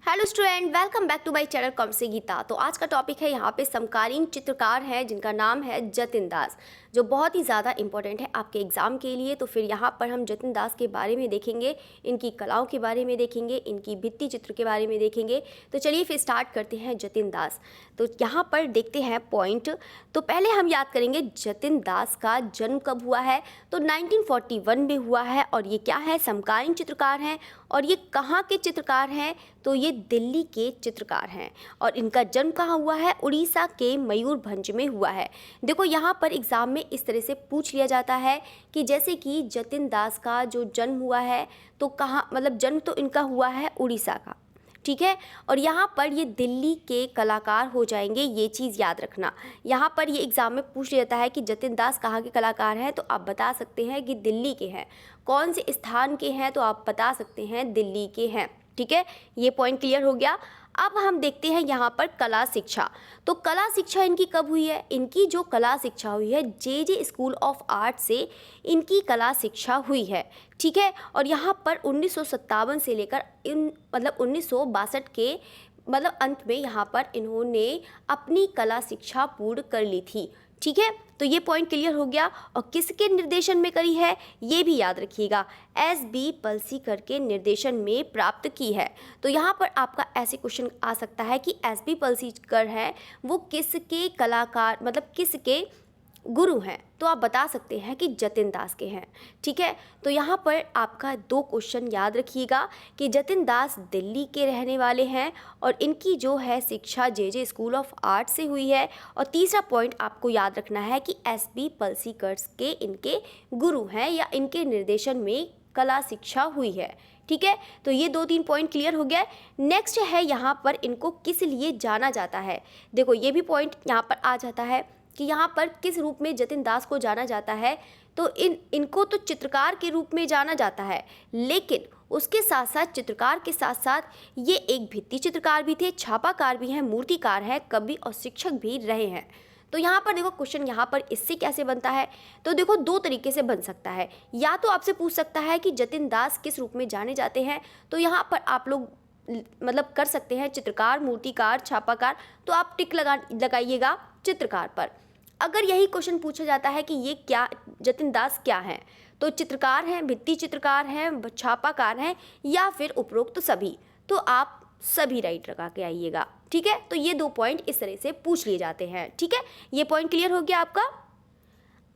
Hello student, welcome back to my channel कॉम से गीता। तो आज का टॉपिक है यहाँ पे समकालीन चित्रकार हैं जिनका नाम है जतिन दास, जो बहुत ही ज़्यादा इंपॉर्टेंट है आपके एग्ज़ाम के लिए। तो फिर यहाँ पर हम जतिन दास के बारे में देखेंगे, इनकी कलाओं के बारे में देखेंगे, इनकी भित्ति चित्र के बारे में देखेंगे। तो चलिए फिर स्टार्ट करते हैं जतिन दास। तो यहाँ पर देखते हैं पॉइंट। तो पहले हम याद करेंगे जतिन दास का जन्म कब हुआ है। तो 1941 में हुआ है और ये क्या है, समकालीन चित्रकार हैं। और ये कहाँ के चित्रकार हैं, तो ये दिल्ली के चित्रकार हैं। और इनका जन्म कहाँ हुआ है, उड़ीसा के मयूरभंज में हुआ है। देखो यहाँ पर एग्ज़ाम में इस तरह से पूछ लिया जाता है कि जैसे कि जतिन दास का जो जन्म हुआ है तो कहाँ, मतलब जन्म तो इनका हुआ है उड़ीसा का, ठीक है। और यहाँ पर ये दिल्ली के कलाकार हो जाएंगे, ये चीज़ याद रखना। यहाँ पर ये एग्ज़ाम में पूछ लिया जाता है कि जतिन दास कहाँ के कलाकार हैं, तो आप बता सकते हैं कि दिल्ली के हैं। कौन से स्थान के हैं, तो आप बता सकते हैं दिल्ली के हैं, ठीक है। ये पॉइंट क्लियर हो गया। अब हम देखते हैं यहाँ पर कला शिक्षा। तो कला शिक्षा इनकी कब हुई है, इनकी जो कला शिक्षा हुई है जे स्कूल ऑफ आर्ट से इनकी कला शिक्षा हुई है, ठीक है। और यहाँ पर 1957 से लेकर मतलब 1962 के अंत में यहाँ पर इन्होंने अपनी कला शिक्षा पूर्ण कर ली थी, ठीक है। तो ये पॉइंट क्लियर हो गया। और किसके निर्देशन में करी है, ये भी याद रखिएगा, एस.बी. पलसीकर के निर्देशन में प्राप्त की है। तो यहाँ पर आपका ऐसे क्वेश्चन आ सकता है कि एस.बी. पलसीकर है वो किसके कलाकार, मतलब किसके गुरु हैं, तो आप बता सकते हैं कि जतिन दास के हैं, ठीक है। तो यहाँ पर आपका दो क्वेश्चन याद रखिएगा कि जतिन दास दिल्ली के रहने वाले हैं और इनकी जो है शिक्षा जे स्कूल ऑफ आर्ट से हुई है। और तीसरा पॉइंट आपको याद रखना है कि एस.बी. पलसीकर के इनके गुरु हैं या इनके निर्देशन में कला शिक्षा हुई है, ठीक है। तो ये 2-3 पॉइंट क्लियर हो गया। नेक्स्ट है यहाँ पर इनको किस लिए जाना जाता है। देखो ये भी पॉइंट यहाँ पर आ जाता है कि यहाँ पर किस रूप में जतिन दास को जाना जाता है। तो इनको तो चित्रकार के रूप में जाना जाता है, लेकिन उसके साथ साथ चित्रकार के साथ साथ ये एक भित्ति चित्रकार भी थे, छापाकार भी हैं, मूर्तिकार हैं, कवि और शिक्षक भी रहे हैं। तो यहाँ पर देखो क्वेश्चन यहाँ पर इससे कैसे बनता है, तो देखो दो तरीके से बन सकता है। या तो आपसे पूछ सकता है कि जतिन दास किस रूप में जाने जाते हैं, तो यहाँ पर आप लोग कर सकते हैं चित्रकार, मूर्तिकार, छापाकार, तो आप टिक लगाइएगा चित्रकार पर। अगर यही क्वेश्चन पूछा जाता है कि ये क्या, जतिन दास क्या हैं, तो चित्रकार हैं, भित्ति चित्रकार हैं, छापाकार हैं, या फिर उपरोक्त सभी, तो आप सभी राइट लगा के आइएगा, ठीक है। तो ये 2 पॉइंट इस तरह से पूछ लिए जाते हैं, ठीक है। ये पॉइंट क्लियर हो गया आपका।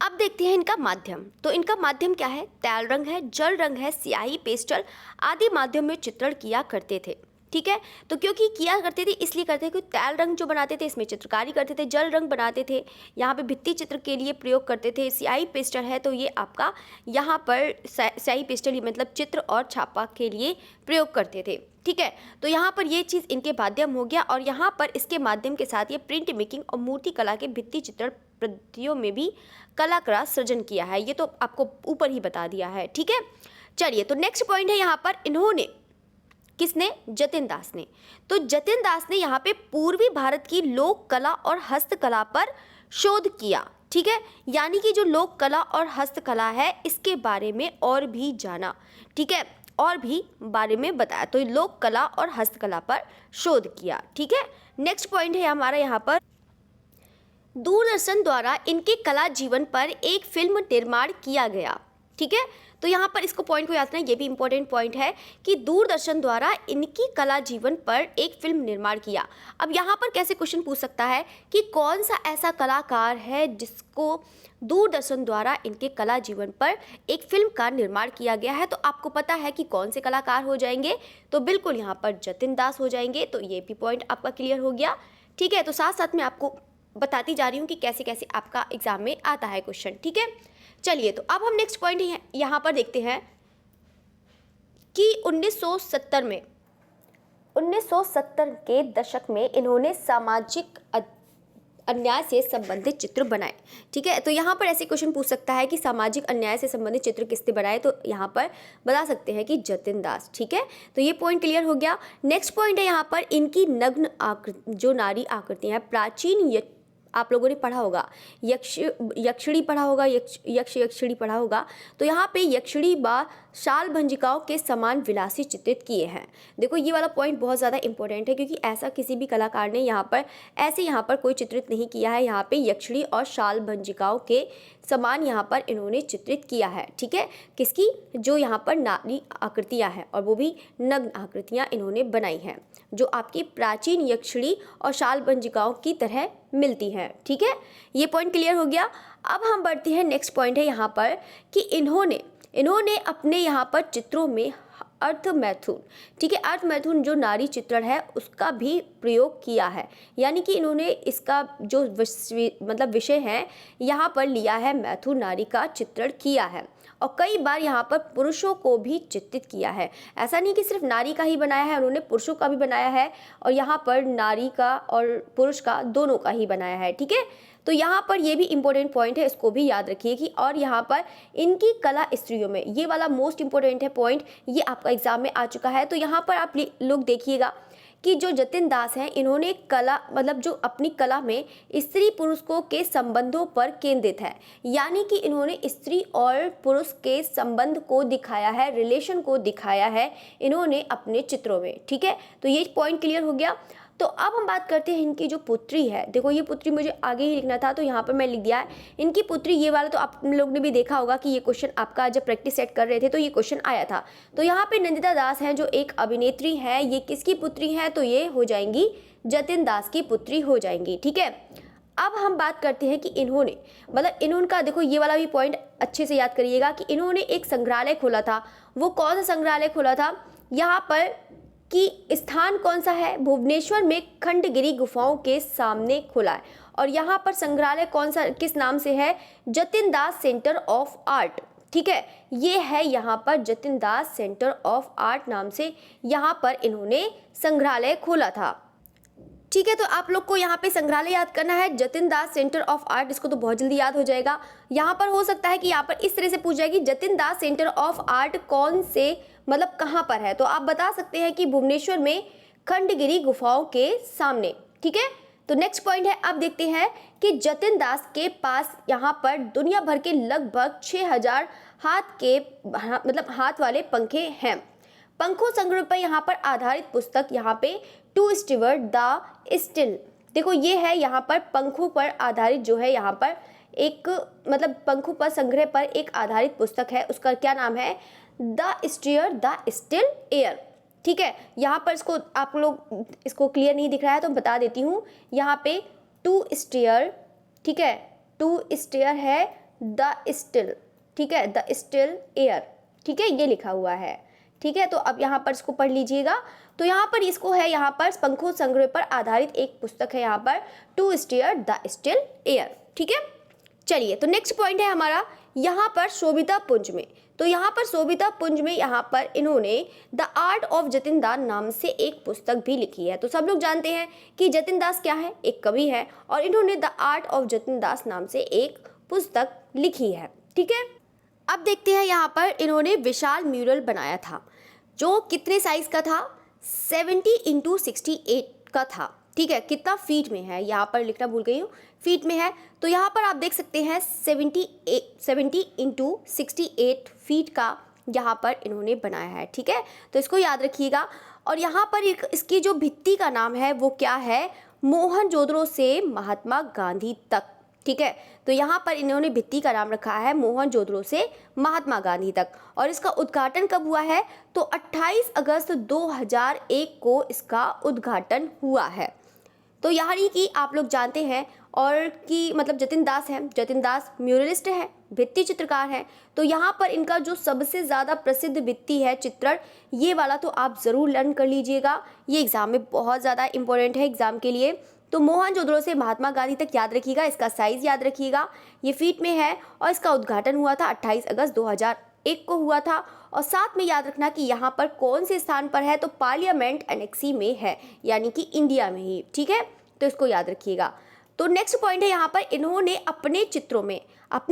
अब देखते हैं इनका माध्यम। तो इनका माध्यम क्या है, तैल रंग है, जल रंग है, स्याही, पेस्टल आदि माध्यम में चित्रण किया करते थे, ठीक है। तो क्योंकि किया करते थे इसलिए करते थे कि तैल रंग जो बनाते थे इसमें चित्रकारी करते थे, जल रंग बनाते थे, यहाँ पे भित्ति चित्र के लिए प्रयोग करते थे, स्याही पेस्टल है तो ये आपका यहाँ पर स्याही पेस्टल मतलब चित्र और छापा के लिए प्रयोग करते थे, ठीक है। तो यहाँ पर ये चीज़ इनके माध्यम हो गया। और यहाँ पर इसके माध्यम के साथ ये प्रिंट मेकिंग और मूर्ति कला के भित्ति चित्रण पद्धतियों में भी कला का सृजन किया है, ये तो आपको ऊपर ही बता दिया है, ठीक है। चलिए तो नेक्स्ट पॉइंट है यहाँ पर इन्होंने, किसने, जतिन दास ने। तो जतिन दास ने यहाँ पे पूर्वी भारत की लोक कला और हस्तकला पर शोध किया, ठीक है। यानी कि जो लोक कला और हस्तकला है इसके बारे में और भी जाना, ठीक है, और भी बारे में बताया। तो लोक कला और हस्तकला पर शोध किया, ठीक है। नेक्स्ट पॉइंट है हमारा यहाँ पर, दूरदर्शन द्वारा इनके कला जीवन पर एक फिल्म निर्माण किया गया, ठीक है। तो यहाँ पर इसको पॉइंट को याद रखना, ये भी इंपॉर्टेंट पॉइंट है कि दूरदर्शन द्वारा इनकी कला जीवन पर एक फिल्म निर्माण किया। अब यहाँ पर कैसे क्वेश्चन पूछ सकता है कि कौन सा ऐसा कलाकार है जिसको दूरदर्शन द्वारा इनके कला जीवन पर एक फिल्म का निर्माण किया गया है। तो आपको पता है कि कौन से कलाकार हो जाएंगे, तो बिल्कुल यहाँ पर जतिन दास हो जाएंगे। तो ये भी पॉइंट आपका क्लियर हो गया, ठीक है। तो साथ साथ में आपको बताती जा रही हूँ कि कैसे कैसे आपका एग्जाम में आता है क्वेश्चन, ठीक है। चलिए तो अब हम नेक्स्ट पॉइंट यहाँ पर देखते हैं कि 1970 के दशक में इन्होंने सामाजिक अन्याय से संबंधित चित्र बनाए, ठीक है। तो यहाँ पर ऐसे क्वेश्चन पूछ सकता है कि सामाजिक अन्याय से संबंधित चित्र किसने बनाए, तो यहाँ पर बता सकते हैं कि जतिन दास, ठीक है। तो ये पॉइंट क्लियर हो गया। नेक्स्ट पॉइंट है यहाँ पर इनकी नग्न आकृति, जो नारी आकृतियाँ हैं, प्राचीन आप लोगों ने पढ़ा होगा, यक्षिणी पढ़ा होगा, यक्षिणी पढ़ा होगा। तो यहाँ पे यक्षिणी बा शाल भंजिकाओं के समान विलासी चित्रित किए हैं। देखो ये वाला पॉइंट बहुत ज़्यादा इंपॉर्टेंट है, क्योंकि ऐसा किसी भी कलाकार ने यहाँ पर कोई चित्रित नहीं किया है। यहाँ पे यक्षिणी और शाल भंजिकाओं के समान यहाँ पर इन्होंने चित्रित किया है। ठीक है, किसकी? जो यहाँ पर नारी आकृतियाँ हैं, और वो भी नग्न आकृतियाँ इन्होंने बनाई हैं, जो आपकी प्राचीन यक्षिणी और शाल भंजिकाओं की तरह मिलती हैं। ठीक है, ये पॉइंट क्लियर हो गया। अब हम बढ़ते हैं, नेक्स्ट पॉइंट है यहाँ पर कि इन्होंने अपने यहाँ पर चित्रों में अर्थ मैथुन, ठीक है, अर्थ मैथुन जो नारी चित्रण है उसका भी प्रयोग किया है। यानी कि इन्होंने इसका जो विषय है यहाँ पर लिया है, मैथुन नारी का चित्रण किया है, और कई बार यहाँ पर पुरुषों को भी चित्रित किया है। ऐसा नहीं कि सिर्फ नारी का ही बनाया है, उन्होंने पुरुषों का भी बनाया है, और यहाँ पर नारी का और पुरुष का दोनों का ही बनाया है। ठीक है, तो यहाँ पर ये भी इम्पोर्टेंट पॉइंट है, इसको भी याद रखिए कि और यहाँ पर इनकी कला स्त्रियों में, ये वाला मोस्ट इम्पोर्टेंट है पॉइंट, ये आपका एग्जाम में आ चुका है। तो यहाँ पर आप लोग देखिएगा कि जो जतिन दास हैं, इन्होंने कला जो अपनी कला में स्त्री पुरुष को के संबंधों पर केंद्रित है, यानी कि इन्होंने स्त्री और पुरुष के संबंध को दिखाया है, रिलेशन को दिखाया है इन्होंने अपने चित्रों में। ठीक है, तो ये पॉइंट क्लियर हो गया। तो अब हम बात करते हैं इनकी जो पुत्री है। देखो ये पुत्री मुझे आगे ही लिखना था, तो यहाँ पर मैं लिख दिया है इनकी पुत्री। ये वाला तो आप लोग ने भी देखा होगा कि ये क्वेश्चन आपका जब प्रैक्टिस सेट कर रहे थे तो ये क्वेश्चन आया था। तो यहाँ पे नंदिता दास हैं जो एक अभिनेत्री है, ये किसकी पुत्री है? तो ये हो जाएंगी जतिन दास की पुत्री हो जाएंगी। ठीक है, अब हम बात करते हैं कि इन्होंने इनका देखो ये वाला भी पॉइंट अच्छे से याद करिएगा कि इन्होंने एक संग्रहालय खोला था। वो कौन सा संग्रहालय खोला था? यहाँ पर कि स्थान कौन सा है? भुवनेश्वर में खंडगिरी गुफाओं के सामने खुला है, और यहाँ पर संग्रहालय कौन सा, किस नाम से है? जतिन दास सेंटर ऑफ आर्ट। ठीक है, ये है यहाँ पर जतिन दास सेंटर ऑफ आर्ट नाम से यहाँ पर इन्होंने संग्रहालय खोला था। ठीक है, तो आप लोग को यहाँ पे संग्रहालय याद करना है, जतिन दास सेंटर ऑफ आर्ट, इसको तो बहुत जल्दी याद हो जाएगा। यहाँ पर हो सकता है कि यहाँ पर इस तरह से पूछ जाएगी जतिन दास सेंटर ऑफ आर्ट कौन से कहाँ पर है, तो आप बता सकते हैं कि भुवनेश्वर में खंडगिरी गुफाओं के सामने। ठीक है, तो नेक्स्ट पॉइंट है, अब देखते हैं कि जतिन दास के पास यहाँ पर दुनिया भर के लगभग 6000 हाथ वाले पंखे हैं। पंखों संग्रह पर यहाँ पर आधारित पुस्तक यहाँ पे टू स्टीवर्ड द स्टिल, देखो ये है यहाँ पर पंखों पर आधारित जो है यहाँ पर एक पंखों पर संग्रह पर एक आधारित पुस्तक है, उसका क्या नाम है? The steer the still air. ठीक है, यहाँ पर आप लोग इसको क्लियर नहीं दिख रहा है तो बता देती हूँ, यहाँ पे टू स्टीयर, ठीक है, टू स्टीयर है द स्टिल, ठीक है, द स्टिल एयर, ठीक है, ये लिखा हुआ है। ठीक है, तो अब यहाँ पर इसको पढ़ लीजिएगा। तो यहाँ पर इसको है, यहाँ पर पंखों संग्रह पर आधारित एक पुस्तक है यहाँ पर to steer the still air. ठीक है, चलिए, तो नेक्स्ट पॉइंट है हमारा यहाँ पर शोभिता पुंज में। तो यहाँ पर शोभिता पुंज में यहाँ पर इन्होंने द आर्ट ऑफ जतिन दास नाम से एक पुस्तक भी लिखी है। तो सब लोग जानते हैं कि जतिन दास क्या है? एक कवि है, और इन्होंने द आर्ट ऑफ जतिन दास नाम से एक पुस्तक लिखी है। ठीक है, अब देखते हैं यहाँ पर इन्होंने विशाल म्यूरल बनाया था, जो कितने साइज का था? 70x68 का था। ठीक है, कितना फीट में है? यहाँ पर लिखना भूल गई हूँ, फीट में है। तो यहाँ पर आप देख सकते हैं 70x68 फीट का यहाँ पर इन्होंने बनाया है। ठीक है, तो इसको याद रखिएगा। और यहाँ पर इसकी जो भित्ति का नाम है वो क्या है? मोहनजोदड़ो से महात्मा गांधी तक। ठीक है, तो यहाँ पर इन्होंने भित्ति का नाम रखा है मोहनजोदड़ो से महात्मा गांधी तक। और इसका उद्घाटन कब हुआ है? तो 28 अगस्त 2001 को इसका उद्घाटन हुआ है। तो यानी कि आप लोग जानते हैं और कि जतिन दास हैं, जतिन दास म्यूरलिस्ट हैं, भित्ति चित्रकार हैं। तो यहाँ पर इनका जो सबसे ज़्यादा प्रसिद्ध भित्ति है चित्रण, ये वाला तो आप ज़रूर लर्न कर लीजिएगा, ये एग्ज़ाम में बहुत ज़्यादा इंपॉर्टेंट है एग्ज़ाम के लिए। तो मोहनजोदड़ो से महात्मा गांधी तक याद रखिएगा, इसका साइज़ याद रखिएगा, ये फीट में है, और इसका उद्घाटन हुआ था 28 अगस्त 2001 को हुआ था। और साथ में याद रखना कि यहाँ पर कौन से स्थान पर है? तो पार्लियामेंट एनेक्सी में है, यानी कि इंडिया में ही। ठीक है, तो इसको याद रखिएगा। तो नेक्स्ट पॉइंट है, यहाँ पर इन्होंने अपने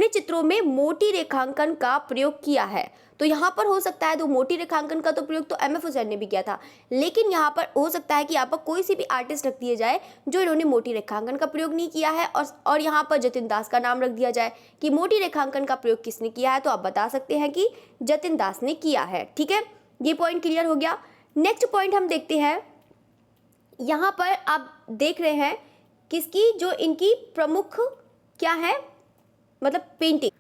चित्रों में मोटी रेखांकन का प्रयोग किया है। तो यहाँ पर हो सकता है तो मोटी रेखांकन का तो प्रयोग तो एम एफ हुसैन ने भी किया था, लेकिन यहाँ पर हो सकता है कि यहाँ पर कोई सी भी आर्टिस्ट रख दिए जाए जो इन्होंने मोटी रेखांकन का प्रयोग नहीं किया है, और यहाँ पर जतिन दास का नाम रख दिया जाए कि मोटी रेखांकन का प्रयोग किसने किया है, तो आप बता सकते हैं कि जतिन दास ने किया है। ठीक है, ये पॉइंट क्लियर हो गया। नेक्स्ट पॉइंट हम देखते हैं, यहाँ पर आप देख रहे हैं किसकी, जो इनकी प्रमुख क्या है, मतलब पेंटिंग।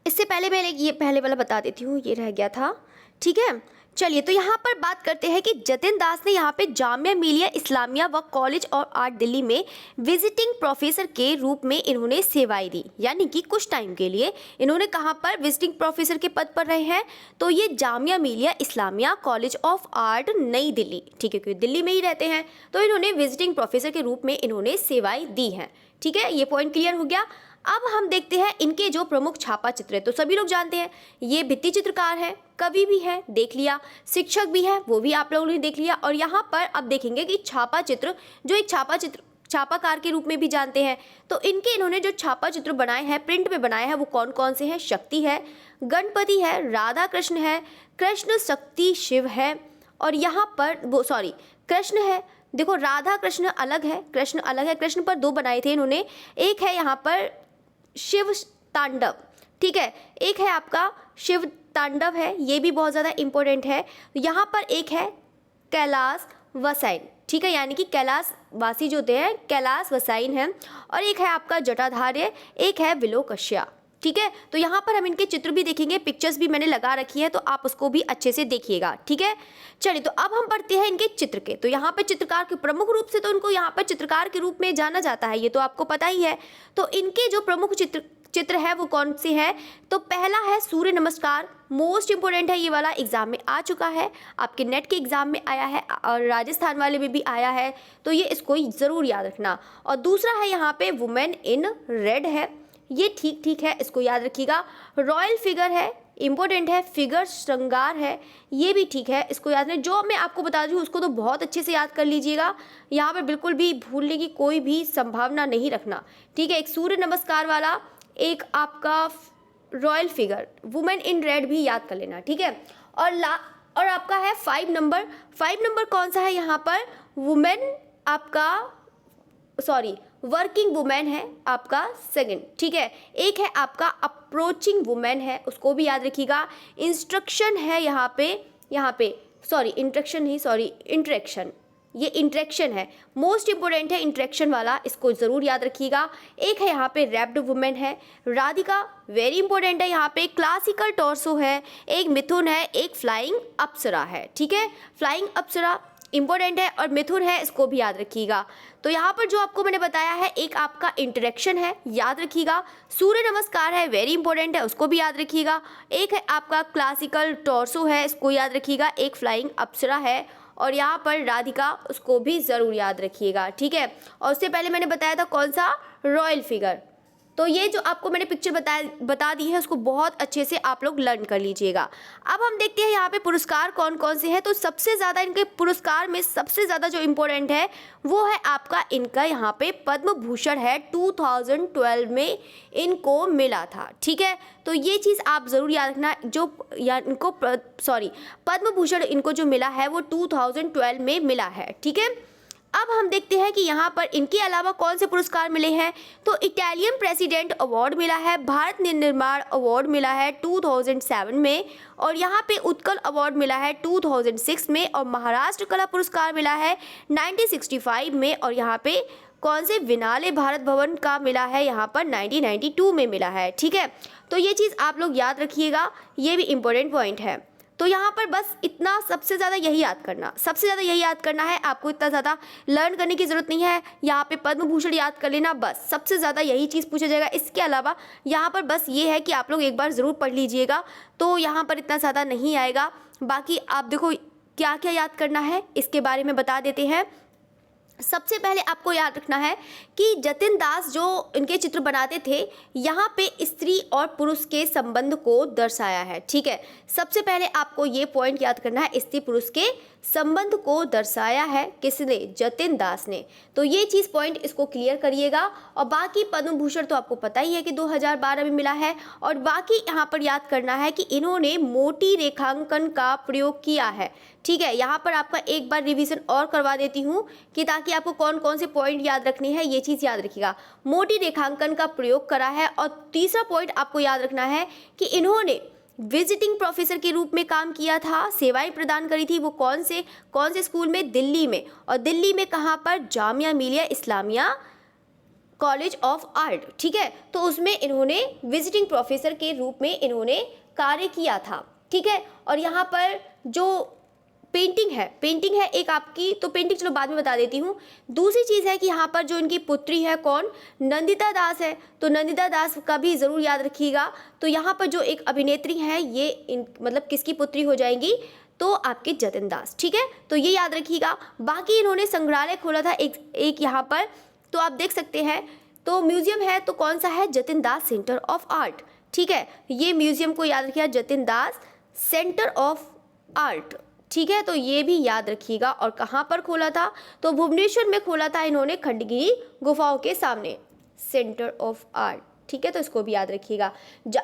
इससे पहले मैं ये पहले वाला बता देती हूँ, ये रह गया था। ठीक है, चलिए तो यहाँ पर बात करते हैं कि जतिन दास ने यहाँ पे जामिया मिलिया इस्लामिया व कॉलेज ऑफ आर्ट दिल्ली में विजिटिंग प्रोफेसर के रूप में इन्होंने सेवाएं दी, यानी कि कुछ टाइम के लिए इन्होंने कहाँ पर विजिटिंग प्रोफेसर के पद पर रहे हैं, तो ये Jamia Millia Islamia college of art नई दिल्ली, ठीक है, क्योंकि दिल्ली में ही रहते हैं, तो इन्होंने विजिटिंग प्रोफेसर के रूप में इन्होंने सेवाएं दी हैं। ठीक है, ये पॉइंट क्लियर हो गया। अब हम देखते हैं इनके जो प्रमुख छापा चित्र है, तो सभी लोग जानते हैं ये भित्ति चित्रकार है, कवि भी है, देख लिया, शिक्षक भी है, वो भी आप लोगों ने देख लिया, और यहाँ पर अब देखेंगे कि छापा चित्र, जो एक छापाकार के रूप में भी जानते हैं, तो इन्होंने जो छापा चित्र बनाए हैं, प्रिंट में बनाए हैं, वो कौन कौन से हैं, शक्ति है, गणपति है, राधा कृष्ण है, कृष्ण शक्ति शिव है, और यहाँ पर वो कृष्ण है। देखो राधा कृष्ण अलग है, कृष्ण अलग है, कृष्ण पर दो बनाए थे इन्होंने, एक है यहाँ पर शिव तांडव, ठीक है, एक है आपका शिव तांडव है, ये भी बहुत ज़्यादा इंपॉर्टेंट है। यहाँ पर एक है कैलाश वसाइन, ठीक है, यानी कि कैलाश वासी जो होते हैं कैलाश वसाइन है, और एक है आपका जटाधार्य, एक है विलोकश्या। ठीक है, तो यहाँ पर हम इनके चित्र भी देखेंगे, पिक्चर्स भी मैंने लगा रखी है, तो आप उसको भी अच्छे से देखिएगा। ठीक है, चलिए तो अब हम पढ़ते हैं इनके चित्र के। तो यहाँ पे चित्रकार के प्रमुख रूप से तो इनको यहाँ पर चित्रकार के रूप में जाना जाता है, ये तो आपको पता ही है। तो इनके जो प्रमुख चित्र है वो कौन से हैं, तो पहला है सूर्य नमस्कार, मोस्ट इंपोर्टेंट है, ये वाला एग्जाम में आ चुका है, आपके नेट के एग्जाम में आया है और राजस्थान वाले में भी आया है, तो ये इसको ज़रूर याद रखना। और दूसरा है यहाँ पे वुमेन इन रेड है, ये ठीक है, इसको याद रखिएगा। रॉयल फिगर है, इंपॉर्टेंट है, फिगर श्रृंगार है, ये भी ठीक है, इसको याद रखें। जो मैं आपको बता दूँ उसको तो बहुत अच्छे से याद कर लीजिएगा, यहाँ पर बिल्कुल भी भूलने की कोई भी संभावना नहीं रखना। ठीक है, एक सूर्य नमस्कार वाला, एक आपका royal figure, women in red भी याद कर लेना। ठीक है, और आपका है 5 नंबर कौन सा है यहाँ पर, वुमेन आपका वर्किंग वुमेन है आपका सेकंड। ठीक है, एक है आपका अप्रोचिंग वुमेन है, उसको भी याद रखिएगा। इंस्ट्रक्शन है यहाँ पे इंट्रैक्शन, ये इंट्रैक्शन है, मोस्ट इंपोर्टेंट है इंट्रैक्शन वाला, इसको ज़रूर याद रखिएगा। एक है यहाँ पे रैप्ड वुमेन है, राधिका, वेरी इंपॉर्टेंट है यहाँ पे। क्लासिकल टॉर्सो है, एक मिथुन है, एक फ्लाइंग अप्सरा है। ठीक है, फ्लाइंग अप्सरा इंपॉर्टेंट है, और मिथुन है, इसको भी याद रखिएगा। तो यहाँ पर जो आपको मैंने बताया है, एक आपका इंटरेक्शन है, याद रखिएगा। सूर्य नमस्कार है, वेरी इंपॉर्टेंट है, उसको भी याद रखिएगा। एक है आपका क्लासिकल टॉर्सो है, इसको याद रखिएगा। एक फ्लाइंग अप्सरा है, और यहाँ पर राधिका, उसको भी ज़रूर याद रखिएगा। ठीक है, और उससे पहले मैंने बताया था कौन सा, रॉयल फिगर। तो ये जो आपको मैंने पिक्चर बता दी है, उसको बहुत अच्छे से आप लोग लर्न कर लीजिएगा। अब हम देखते हैं यहाँ पे पुरस्कार कौन कौन से हैं। तो सबसे ज़्यादा इनके पुरस्कार में सबसे ज़्यादा जो इम्पोर्टेंट है वो है आपका इनका यहाँ पे पद्म भूषण है, 2012 में इनको मिला था। ठीक है, तो ये चीज़ आप ज़रूर याद रखना, पद्म भूषण इनको जो मिला है वो 2012 में मिला है। ठीक है, अब हम देखते हैं कि यहाँ पर इनके अलावा कौन से पुरस्कार मिले हैं। तो इटालियन प्रेसिडेंट अवार्ड मिला है, भारत निर्माण अवार्ड मिला है 2007 में, और यहाँ पे उत्कल अवार्ड मिला है 2006 में, और महाराष्ट्र कला पुरस्कार मिला है 1965 में, और यहाँ पे कौन से विनाले भारत भवन का मिला है, यहाँ पर 1992 में मिला है। ठीक है, तो ये चीज़ आप लोग याद रखिएगा, ये भी इम्पोर्टेंट पॉइंट है। तो यहाँ पर बस इतना, सबसे ज़्यादा यही याद करना है, आपको इतना ज़्यादा लर्न करने की ज़रूरत नहीं है। यहाँ पे पद्म भूषण याद कर लेना, बस सबसे ज़्यादा यही चीज़ पूछा जाएगा। इसके अलावा यहाँ पर बस ये है कि आप लोग एक बार ज़रूर पढ़ लीजिएगा, तो यहाँ पर इतना ज़्यादा नहीं आएगा। बाकी आप देखो क्या क्या याद करना है, इसके बारे में बता देते हैं। सबसे पहले आपको याद रखना है कि जतिन दास जो इनके चित्र बनाते थे, यहाँ पे स्त्री और पुरुष के संबंध को दर्शाया है। ठीक है, सबसे पहले आपको ये पॉइंट याद करना है, स्त्री पुरुष के संबंध को दर्शाया है किसने? जतिन दास ने। तो ये चीज़ पॉइंट इसको क्लियर करिएगा। और बाकी पद्म भूषण तो आपको पता ही है कि 2012 में मिला है। और बाकी यहाँ पर याद करना है कि इन्होंने मोटी रेखांकन का प्रयोग किया है। ठीक है, यहाँ पर आपका एक बार रिवीजन और करवा देती हूँ कि ताकि आपको कौन कौन से पॉइंट याद रखने हैं, ये चीज़ याद रखिएगा। मोटी रेखांकन का प्रयोग करा है। और तीसरा पॉइंट आपको याद रखना है कि इन्होंने विजिटिंग प्रोफेसर के रूप में काम किया था, सेवाएं प्रदान करी थी। वो कौन से स्कूल में? दिल्ली में। और दिल्ली में कहाँ पर? Jamia Millia Islamia college of art. ठीक है, तो उसमें इन्होंने विजिटिंग प्रोफेसर के रूप में इन्होंने कार्य किया था। ठीक है, और यहाँ पर जो पेंटिंग है एक आपकी, तो पेंटिंग चलो बाद में बता देती हूँ। दूसरी चीज़ है कि यहाँ पर जो इनकी पुत्री है कौन? नंदिता दास है। तो नंदिता दास का भी ज़रूर याद रखिएगा। तो यहाँ पर जो एक अभिनेत्री है ये मतलब किसकी पुत्री हो जाएंगी? तो आपके जतिन दास। ठीक है, तो ये याद रखिएगा। बाकी इन्होंने संग्रहालय खोला था एक यहाँ पर, तो आप देख सकते हैं। तो म्यूजियम है, तो कौन सा है? जतिन दास सेंटर ऑफ आर्ट। ठीक है, ये म्यूजियम को याद रखिएगा, जतिन दास सेंटर ऑफ आर्ट। ठीक है, तो ये भी याद रखिएगा। और कहाँ पर खोला था? तो भुवनेश्वर में खोला था इन्होंने, खंडगिरी गुफाओं के सामने, सेंटर ऑफ आर्ट। ठीक है, तो इसको भी याद रखिएगा।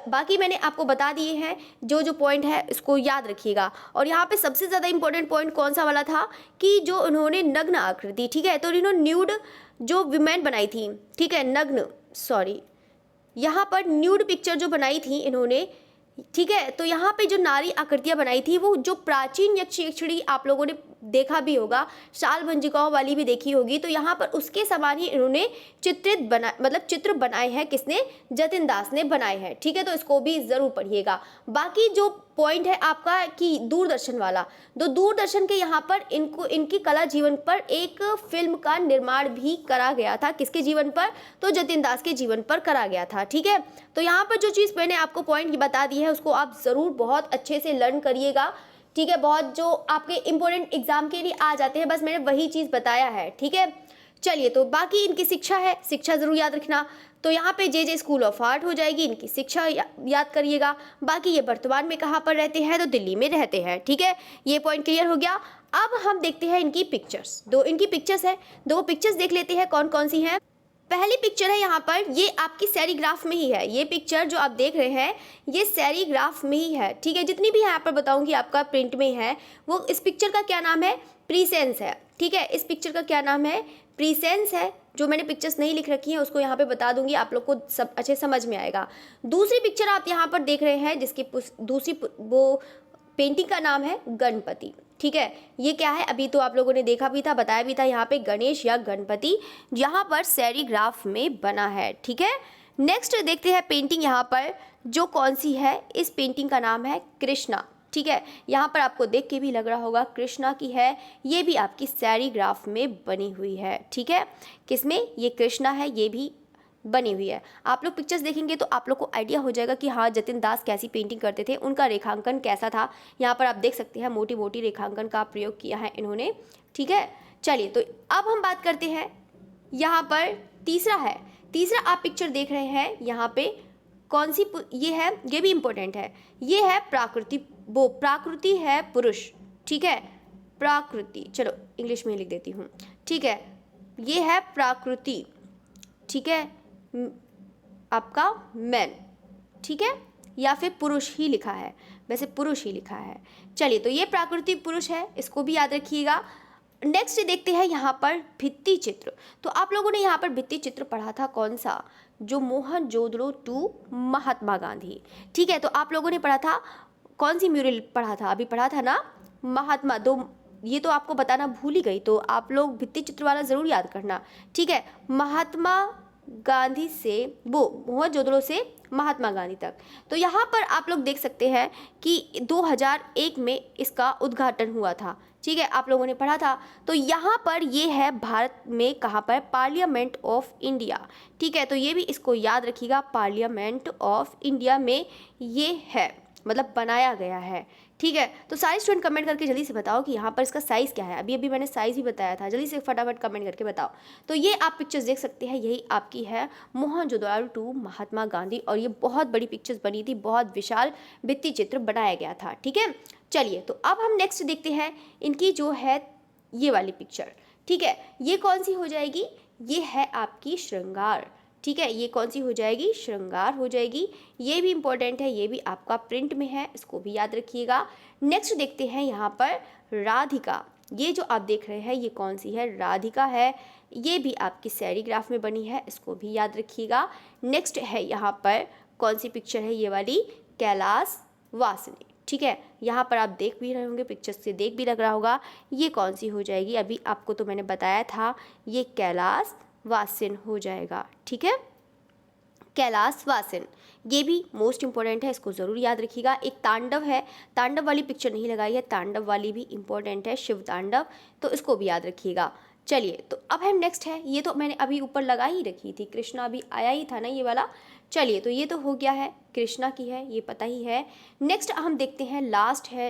बाकी मैंने आपको बता दिए हैं जो पॉइंट है, इसको याद रखिएगा। और यहाँ पे सबसे ज़्यादा इंपॉर्टेंट पॉइंट कौन सा वाला था कि जो उन्होंने नग्न आकृति, ठीक है, तो इन्होंने न्यूड जो विमेन बनाई थी, ठीक है, यहाँ पर न्यूड पिक्चर जो बनाई थी इन्होंने, ठीक है, तो यहाँ पे जो नारी आकृतियाँ बनाई थी वो जो प्राचीन यक्षिणी आप लोगों ने देखा भी होगा, शाल भंजिकाओं वाली भी देखी होगी, तो यहाँ पर उसके समान ही इन्होंने चित्र बनाए हैं। किसने? जतिन दास ने बनाए हैं। ठीक है, तो इसको भी ज़रूर पढ़िएगा। बाकी जो पॉइंट है आपका कि दूरदर्शन वाला, तो दूरदर्शन के यहाँ पर इनकी कला जीवन पर एक फिल्म का निर्माण भी करा गया था। किसके जीवन पर? तो जतिन दास के जीवन पर करा गया था। ठीक है, तो यहाँ पर जो चीज़ मैंने आपको पॉइंट बता दी है उसको आप ज़रूर बहुत अच्छे से लर्न करिएगा। ठीक है, बहुत जो आपके इंपॉर्टेंट एग्जाम के लिए आ जाते हैं, बस मैंने वही चीज़ बताया है। ठीक है, चलिए, तो बाकी इनकी शिक्षा है, शिक्षा ज़रूर याद रखना। तो यहाँ पे जे स्कूल ऑफ आर्ट हो जाएगी, इनकी शिक्षा याद करिएगा। बाकी ये वर्तमान में कहाँ पर रहते हैं? तो दिल्ली में रहते हैं। ठीक है, ये पॉइंट क्लियर हो गया। अब हम देखते हैं इनकी पिक्चर्स। इनकी पिक्चर्स है, दो पिक्चर्स देख लेते हैं कौन कौन सी हैं। पहली पिक्चर है यहाँ पर, ये आपकी सेरीग्राफ में ही है। ये पिक्चर जो आप देख रहे हैं ये सेरीग्राफ में ही है। ठीक है, जितनी भी यहाँ पर बताऊंगी आपका प्रिंट में है, वो इस पिक्चर का क्या नाम है? प्रीसेंस है। ठीक है, इस पिक्चर का क्या नाम है? प्रीसेंस है। जो मैंने पिक्चर्स नहीं लिख रखी हैं उसको यहाँ पे बता दूंगी, आप लोग को सब अच्छे समझ में आएगा। दूसरी पिक्चर आप यहाँ पर देख रहे हैं जिसकी दूसरी वो पेंटिंग का नाम है गणपति। ठीक है, ये क्या है? अभी तो आप लोगों ने देखा भी था, बताया भी था, यहाँ पे गणेश या गणपति यहाँ पर सेरीग्राफ में बना है। ठीक है, नेक्स्ट देखते हैं पेंटिंग यहाँ पर जो कौन सी है। इस पेंटिंग का नाम है कृष्णा। ठीक है, यहाँ पर आपको देख के भी लग रहा होगा कृष्णा की है, ये भी आपकी सेरीग्राफ में बनी हुई है। ठीक है, किसमें? ये कृष्णा है, ये भी बनी हुई है। आप लोग पिक्चर्स देखेंगे तो आप लोग को आइडिया हो जाएगा कि हाँ जतिन दास कैसी पेंटिंग करते थे, उनका रेखांकन कैसा था। यहाँ पर आप देख सकते हैं मोटी मोटी रेखांकन का प्रयोग किया है इन्होंने। ठीक है, चलिए, तो अब हम बात करते हैं यहाँ पर तीसरा आप पिक्चर देख रहे हैं यहाँ पे कौन सी ये है, ये भी इम्पोर्टेंट है। ये है प्राकृति है पुरुष। ठीक है, प्राकृति, चलो इंग्लिश में लिख देती हूँ। ठीक है, ये है प्राकृति। ठीक है, आपका मैन। ठीक है, या फिर पुरुष ही लिखा है, वैसे पुरुष ही लिखा है। चलिए, तो ये प्राकृतिक पुरुष है, इसको भी याद रखिएगा। नेक्स्ट देखते हैं यहाँ पर भित्ति चित्र। तो आप लोगों ने यहाँ पर भित्ति चित्र पढ़ा था कौन सा? जो मोहनजोदड़ो टू महात्मा गांधी। ठीक है, तो आप लोगों ने पढ़ा था कौन सी म्यूरल पढ़ा था? अभी पढ़ा था ना, महात्मा। ये तो आपको बताना भूल ही गई, तो आप लोग भित्ति चित्र वाला ज़रूर याद करना। ठीक है, महात्मा गांधी से मोहनजोदड़ो से महात्मा गांधी तक। तो यहाँ पर आप लोग देख सकते हैं कि 2001 में इसका उद्घाटन हुआ था। ठीक है, आप लोगों ने पढ़ा था। तो यहाँ पर ये है भारत में कहाँ पर? Parliament of India. ठीक है, तो ये भी इसको याद रखिएगा, पार्लियामेंट ऑफ इंडिया में ये है, मतलब बनाया गया है। ठीक है, तो सारे स्टूडेंट कमेंट करके जल्दी से बताओ कि यहाँ पर इसका साइज़ क्या है। अभी मैंने साइज़ ही बताया था, जल्दी से फटाफट कमेंट करके बताओ। तो ये आप पिक्चर्स देख सकते हैं, यही आपकी है मोहनजोदड़ो टू महात्मा गांधी, और ये बहुत बड़ी पिक्चर्स बनी थी, बहुत विशाल भित्ति चित्र बनाया गया था। ठीक है, चलिए तो अब हम नेक्स्ट देखते हैं इनकी जो है ये वाली पिक्चर। ठीक है, ये कौन सी हो जाएगी, ये है आपकी श्रृंगार। ठीक है, ये कौन सी हो जाएगी, श्रृंगार हो जाएगी। ये भी इम्पोर्टेंट है, ये भी आपका प्रिंट में है, इसको भी याद रखिएगा। नेक्स्ट देखते हैं यहाँ पर राधिका। ये जो आप देख रहे हैं ये कौन सी है, राधिका है। ये भी आपकी सेरीग्राफ में बनी है, इसको भी याद रखिएगा। नेक्स्ट है यहाँ पर कौन सी पिक्चर है, ये वाली कैलाश वासिनी। ठीक है, यहाँ पर आप देख भी रहे होंगे, पिक्चर से देख भी लग रहा होगा ये कौन सी हो जाएगी। अभी आपको तो मैंने बताया था ये कैलाश वासिन हो जाएगा। ठीक है, कैलाश वासिन ये भी मोस्ट इंपॉर्टेंट है, इसको ज़रूर याद रखिएगा। एक तांडव है, तांडव वाली पिक्चर नहीं लगाई है, तांडव वाली भी इंपॉर्टेंट है, शिव तांडव, तो इसको भी याद रखिएगा। चलिए तो अब हम नेक्स्ट है, ये तो मैंने अभी ऊपर लगा ही रखी थी, कृष्णा अभी आया ही था ना ये वाला। चलिए तो ये तो हो गया है, कृष्णा की है, ये पता ही है। नेक्स्ट हम देखते हैं, लास्ट है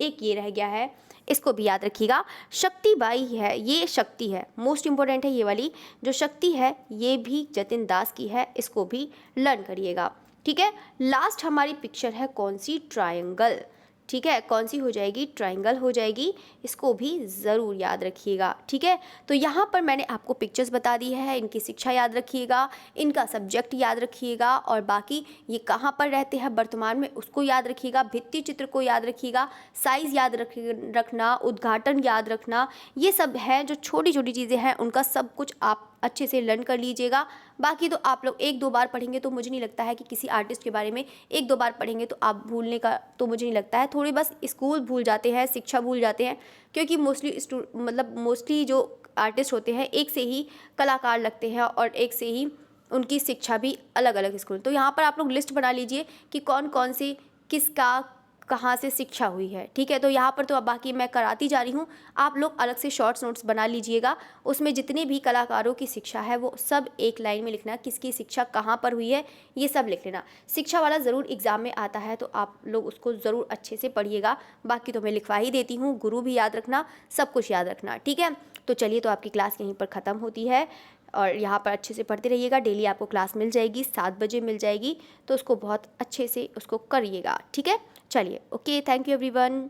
एक, ये रह गया है, इसको भी याद रखिएगा, शक्ति बाई है। ये शक्ति है, मोस्ट इंपॉर्टेंट है, ये वाली जो शक्ति है ये भी जतिन दास की है, इसको भी लर्न करिएगा। ठीक है, लास्ट हमारी पिक्चर है कौन सी, ट्रायंगल। ठीक है, कौन सी हो जाएगी, ट्रायंगल हो जाएगी, इसको भी ज़रूर याद रखिएगा। ठीक है, तो यहाँ पर मैंने आपको पिक्चर्स बता दी है, इनकी शिक्षा याद रखिएगा, इनका सब्जेक्ट याद रखिएगा, और बाकी ये कहाँ पर रहते हैं वर्तमान में उसको याद रखिएगा, भित्ति चित्र को याद रखिएगा, साइज़ याद रखना, उद्घाटन याद रखना, ये सब है जो छोटी छोटी चीज़ें हैं, उनका सब कुछ आप अच्छे से लर्न कर लीजिएगा। बाकी तो आप लोग एक दो बार पढ़ेंगे तो मुझे नहीं लगता है कि किसी आर्टिस्ट के बारे में एक दो बार पढ़ेंगे तो आप भूलने का तो मुझे नहीं लगता है। थोड़ी बस स्कूल भूल जाते हैं, शिक्षा भूल जाते हैं, क्योंकि मोस्टली जो आर्टिस्ट होते हैं एक से ही कलाकार लगते हैं और एक से ही उनकी शिक्षा भी अलग अलग स्कूल। तो यहाँ पर आप लोग लिस्ट बना लीजिए कि कौन कौन से किसका कहाँ से शिक्षा हुई है। ठीक है, तो यहाँ पर तो अब बाकी मैं कराती जा रही हूँ, आप लोग अलग से शॉर्ट्स नोट्स बना लीजिएगा, उसमें जितने भी कलाकारों की शिक्षा है वो सब एक लाइन में लिखना, किसकी शिक्षा कहाँ पर हुई है ये सब लिख लेना। शिक्षा वाला ज़रूर एग्ज़ाम में आता है तो आप लोग उसको ज़रूर अच्छे से पढ़िएगा। बाकी तो मैं लिखवा ही देती हूँ, गुरु भी याद रखना, सब कुछ याद रखना। ठीक है, तो चलिए तो आपकी क्लास यहीं पर ख़त्म होती है, और यहाँ पर अच्छे से पढ़ते रहिएगा। डेली आपको क्लास मिल जाएगी, 7 बजे मिल जाएगी, तो उसको बहुत अच्छे से उसको करिएगा। ठीक है, चलिए, ओके, थैंक यू एवरीवन।